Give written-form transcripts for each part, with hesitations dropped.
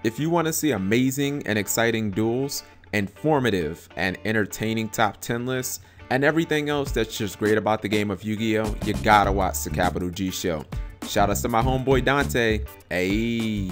If you want to see amazing and exciting duels, informative and entertaining top 10 lists, and everything else that's just great about the game of Yu-Gi-Oh, you gotta watch the Capital G show. Shout out to my homeboy Dante. Hey.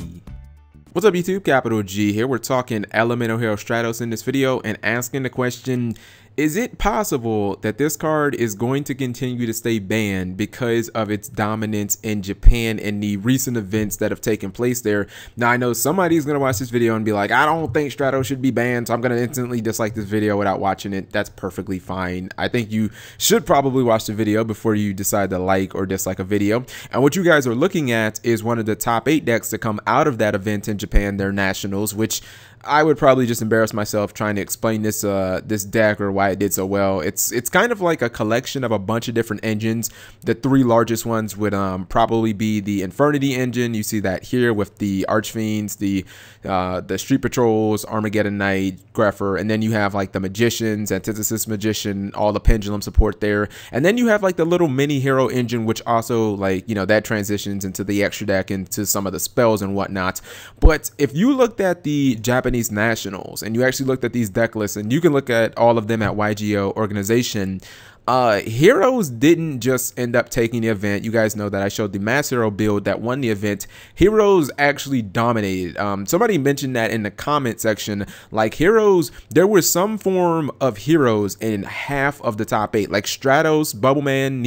What's up YouTube, Capital G here. We're talking Elemental Hero Stratos in this video and asking the question, is it possible that this card is going to continue to stay banned because of its dominance in Japan and the recent events that have taken place there? Now, I know somebody's going to watch this video and be like, I don't think Stratos should be banned, so I'm going to instantly dislike this video without watching it. That's perfectly fine. I think you should probably watch the video before you decide to like or dislike a video. And what you guys are looking at is one of the top 8 decks to come out of that event in Japan, their nationals, which I would probably just embarrass myself trying to explain this this deck or why it did so well. It's kind of like a collection of a bunch of different engines. The 3 largest ones would probably be the Infernity engine. You see that here with the Archfiends, the Street Patrols, Armageddon Knight, Grepher, and then you have like the Magicians, Antithesis Magician, all the Pendulum support there. And then you have like the little mini hero engine, which also, like, you know, that transitions into the extra deck, into some of the spells and whatnot. But if you looked at the Japanese nationals and you actually looked at these deck lists, and you can look at all of them at YGO organization, Heroes didn't just end up taking the event. You guys know that I showed the Mass Hero build that won the event. Heroes actually dominated. Somebody mentioned that in the comment section. Like, Heroes, there was some form of Heroes in half of the top 8. Like Stratos, Bubbleman,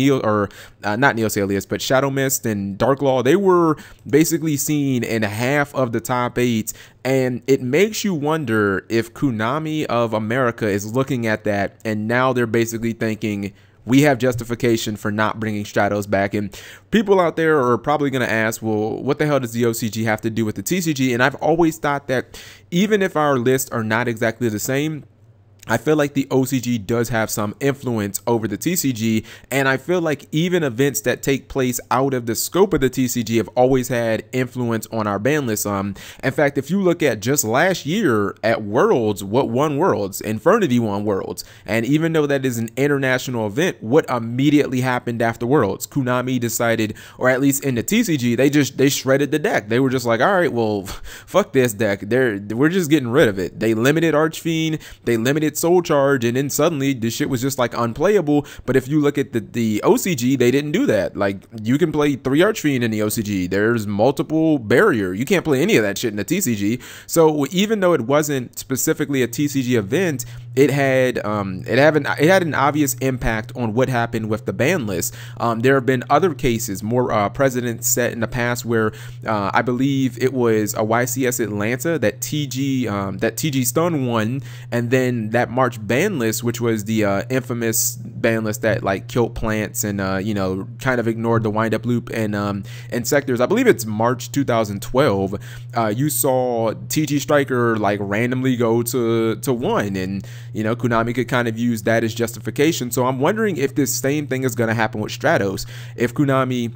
not Neo Alias, but Shadow Mist and Dark Law. They were basically seen in half of the top 8. And it makes you wonder if Konami of America is looking at that, and now they're basically thinking, we have justification for not bringing Stratos back. And people out there are probably going to ask, well, what the hell does the OCG have to do with the TCG? And I've always thought that even if our lists are not exactly the same, I feel like the OCG does have some influence over the TCG, and I feel like even events that take place out of the scope of the TCG have always had influence on our ban list. In fact, if you look at just last year at Worlds, what won Worlds? Infernity won Worlds. And even though that is an international event, what immediately happened after Worlds? Konami decided, or at least in the TCG, they shredded the deck. They were just like, all right, well, fuck this deck. We're just getting rid of it. They limited Archfiend, they limited Soul Charge, and then suddenly this shit was just like unplayable. But if you look at the OCG, they didn't do that. Like, you can play 3 Archfiend in the OCG. There's multiple barrier. You can't play any of that shit in the TCG. So even though it wasn't specifically a TCG event, it had an obvious impact on what happened with the ban list. There have been other cases, more precedents set in the past, where I believe it was a YCS Atlanta that TG Stun won, and then that March ban list, which was the infamous ban list that like killed plants and you know, kind of ignored the wind up loop and sectors. I believe it's March 2012. You saw TG Striker like randomly go to 1, and you know, Konami could kind of use that as justification. So I'm wondering if this same thing is going to happen with Stratos. If Konami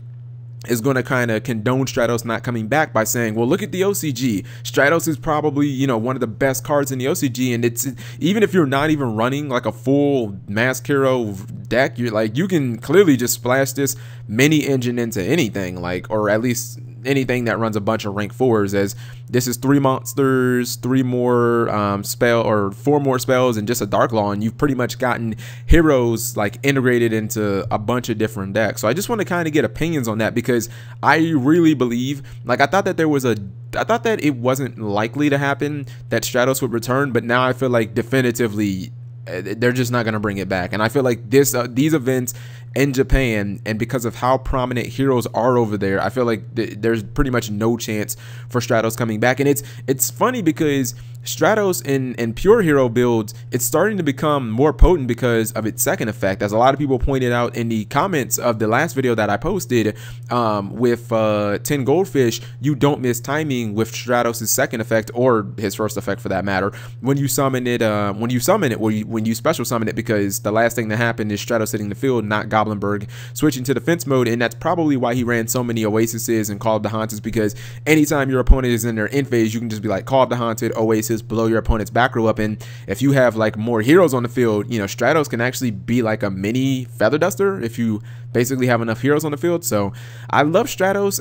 is going to kind of condone Stratos not coming back by saying, well, look at the OCG. Stratos is probably, you know, one of the best cards in the OCG, and it's, even if you're not even running like a full Mask Hero deck, you're like, you can clearly just splash this mini engine into anything, like, or at least anything that runs a bunch of rank 4s, as this is 3 monsters, 3 more 4 more spells, and just a Dark Law, and you've pretty much gotten Heroes like integrated into a bunch of different decks. So I just want to kind of get opinions on that, because I really believe, like, I thought that it wasn't likely to happen that Stratos would return, but now I feel like definitively they're just not going to bring it back. And I feel like these events in Japan, and because of how prominent Heroes are over there, I feel like there's pretty much no chance for Stratos coming back. And it's funny because Stratos in pure hero builds, it's starting to become more potent because of its second effect, as a lot of people pointed out in the comments of the last video that I posted with 10 Goldfish. You don't miss timing with Stratos' second effect, or his first effect for that matter, when you summon it, when you special summon it, because the last thing that happened is Stratos hitting the field, not Goblinberg switching to defense mode. And that's probably why he ran so many Oases and Call of the Haunted, because anytime your opponent is in their end phase, you can just be like, Call of the Haunted, Oasis, blow your opponent's back row up. And if you have like more heroes on the field, you know, Stratos can actually be like a mini Feather Duster if you basically have enough heroes on the field. So I love Stratos.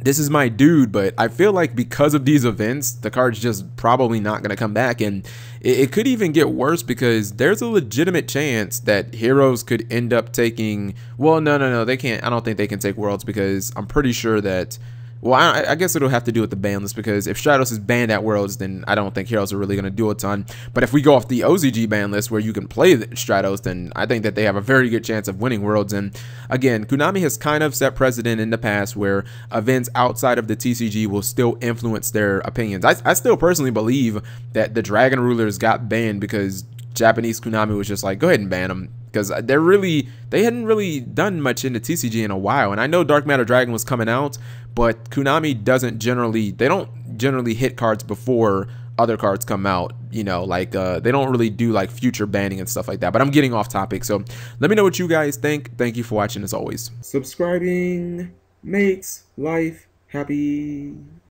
this is my dude, but I feel like because of these events, the card's just probably not going to come back. And it could even get worse because there's a legitimate chance that heroes could end up taking, well, no, they can't. I don't think they can take worlds because I'm pretty sure that, well, I guess it'll have to do with the ban list, because if Stratos is banned at Worlds, then I don't think heroes are really going to do a ton. But if we go off the OZG ban list where you can play Stratos, then I think that they have a very good chance of winning Worlds. And again, Konami has kind of set precedent in the past where events outside of the TCG will still influence their opinions. I still personally believe that the Dragon Rulers got banned because Japanese Konami was just like, go ahead and ban them, because they hadn't really done much in the TCG in a while. And I know Dark Matter Dragon was coming out, but Konami they don't generally hit cards before other cards come out, you know, like they don't really do like future banning and stuff like that. But I'm getting off topic, so let me know what you guys think. Thank you for watching as always. Subscribing makes life happy.